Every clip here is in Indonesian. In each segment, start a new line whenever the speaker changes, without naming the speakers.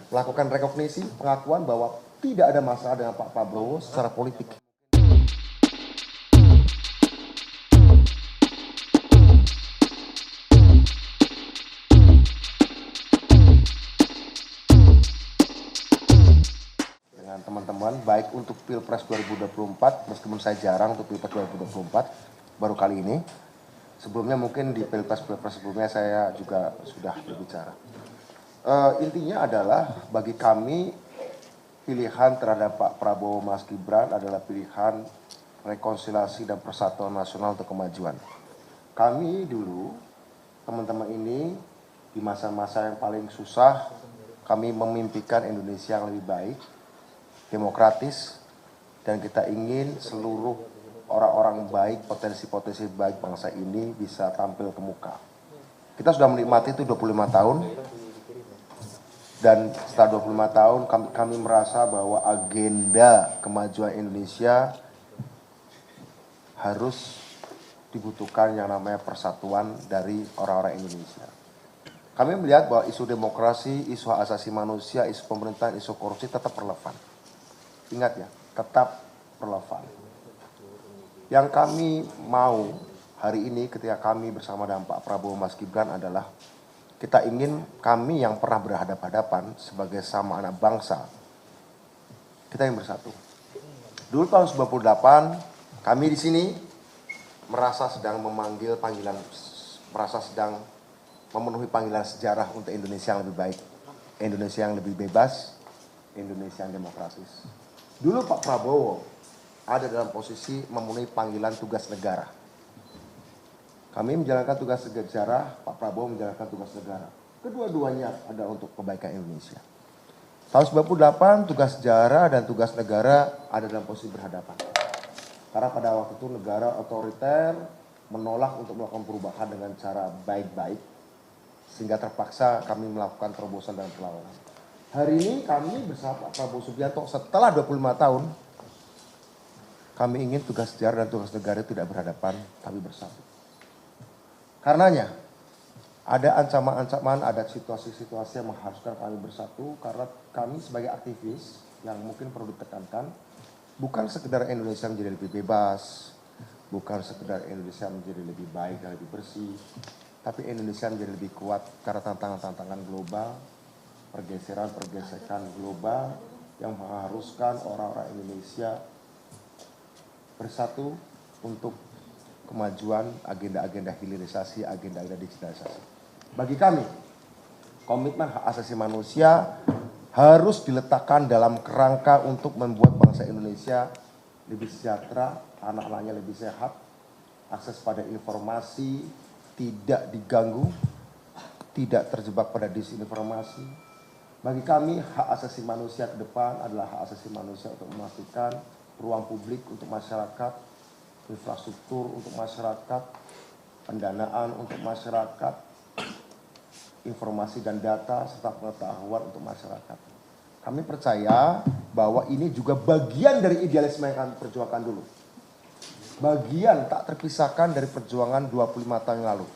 melakukan rekognisi pengakuan bahwa tidak ada masalah dengan Pak Prabowo secara politik. Dengan teman-teman, baik untuk Pilpres 2024, meskipun saya jarang untuk Pilpres 2024, baru kali ini. Sebelumnya mungkin di Pilpres sebelumnya saya juga sudah berbicara. Intinya adalah bagi kami pilihan terhadap Pak Prabowo Mas Gibran adalah pilihan rekonsiliasi dan persatuan nasional untuk kemajuan. Kami dulu, teman-teman ini, di masa-masa yang paling susah, kami memimpikan Indonesia yang lebih baik, demokratis, dan kita ingin seluruh orang-orang baik, potensi-potensi baik bangsa ini bisa tampil ke muka. Kita sudah menikmati itu 25 tahun, dan setelah 25 tahun kami merasa bahwa agenda kemajuan Indonesia harus dibutuhkan yang namanya persatuan dari orang-orang Indonesia. Kami melihat bahwa isu demokrasi, isu hak asasi manusia, isu pemerintahan, isu korupsi tetap relevan. Ingat ya, tetap relevan. Yang kami mau hari ini ketika kami bersama dengan Pak Prabowo Mas Gibran adalah kita ingin kami yang pernah berhadapan-hadapan sebagai sama anak bangsa, kita yang bersatu. Dulu tahun 98, kami di sini merasa sedang memanggil panggilan, merasa sedang memenuhi panggilan sejarah untuk Indonesia yang lebih baik, Indonesia yang lebih bebas, Indonesia yang demokratis. Dulu Pak Prabowo ada dalam posisi memenuhi panggilan tugas negara. Kami menjalankan tugas negara, Pak Prabowo menjalankan tugas negara. Kedua-duanya ada untuk kebaikan Indonesia. Tahun 98 tugas sejarah dan tugas negara ada dalam posisi berhadapan. Karena pada waktu itu negara otoriter menolak untuk melakukan perubahan dengan cara baik-baik, sehingga terpaksa kami melakukan terobosan dan perlawanan. Hari ini kami bersama Pak Prabowo Subianto setelah 25 tahun, kami ingin tugas sejarah dan tugas negara tidak berhadapan, tapi bersatu. Karenanya, ada ancaman-ancaman, ada situasi-situasi yang mengharuskan kami bersatu, karena kami sebagai aktivis yang mungkin perlu ditekankan, bukan sekedar Indonesia menjadi lebih bebas, bukan sekedar Indonesia menjadi lebih baik dan lebih bersih, tapi Indonesia menjadi lebih kuat karena tantangan-tantangan global, pergeseran-pergeseran global yang mengharuskan orang-orang Indonesia bersatu untuk kemajuan, agenda-agenda hilirisasi, agenda-agenda digitalisasi. Bagi kami, komitmen hak asasi manusia harus diletakkan dalam kerangka untuk membuat bangsa Indonesia lebih sejahtera, anak-anaknya lebih sehat, akses pada informasi tidak diganggu, tidak terjebak pada disinformasi. Bagi kami, hak asasi manusia ke depan adalah hak asasi manusia untuk memastikan ruang publik untuk masyarakat, infrastruktur untuk masyarakat, pendanaan untuk masyarakat, informasi dan data, serta pengetahuan untuk masyarakat. Kami percaya bahwa ini juga bagian dari idealisme yang kami perjuangkan dulu. Bagian tak terpisahkan dari perjuangan 25 tahun yang lalu.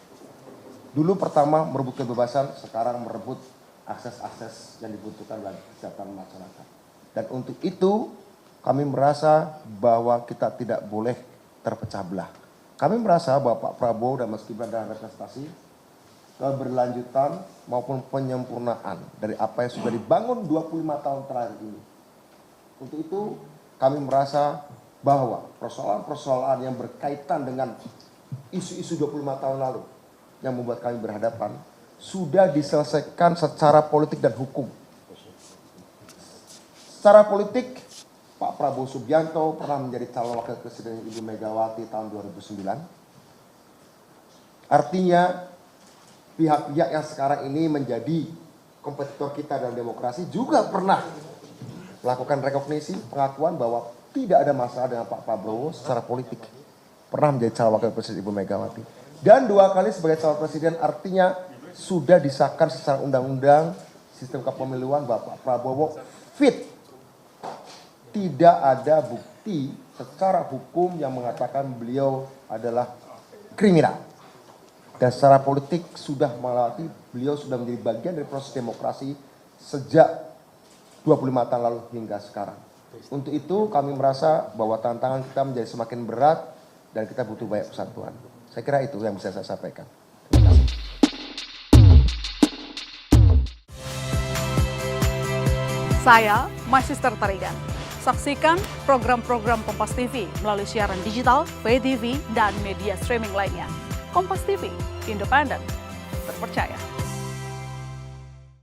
Dulu pertama merebut kebebasan, sekarang merebut akses-akses yang dibutuhkan bagi kesejahteraan masyarakat. Dan untuk itu kami merasa bahwa kita tidak boleh terpecah belah. Kami merasa bahwa Pak Prabowo dan Mas Gibran dalam representasi keberlanjutan maupun penyempurnaan dari apa yang sudah dibangun 25 tahun terakhir ini. Untuk itu kami merasa bahwa persoalan-persoalan yang berkaitan dengan isu-isu 25 tahun lalu yang membuat kami berhadapan sudah diselesaikan secara politik dan hukum. Secara politik, Pak Prabowo Subianto pernah menjadi calon wakil presiden Ibu Megawati tahun 2009. Artinya pihak-pihak yang sekarang ini menjadi kompetitor kita dalam demokrasi juga pernah melakukan rekognisi pengakuan bahwa tidak ada masalah dengan Pak Prabowo secara politik. Pernah menjadi calon wakil presiden Ibu Megawati. Dan 2 kali sebagai calon presiden, artinya sudah disahkan secara undang-undang sistem kepemiluan bahwa Pak Prabowo fit. Tidak ada bukti secara hukum yang mengatakan beliau adalah kriminal. Dan secara politik sudah melewati, beliau sudah menjadi bagian dari proses demokrasi sejak 25 tahun lalu hingga sekarang. Untuk itu kami merasa bahwa tantangan kita menjadi semakin berat dan kita butuh banyak persatuan. Saya kira itu yang bisa saya sampaikan. Terima kasih.
Saya, My Sister Tarigan. Saksikan program-program Kompas TV melalui siaran digital, pay TV, dan media streaming lainnya. Kompas TV, independen, terpercaya.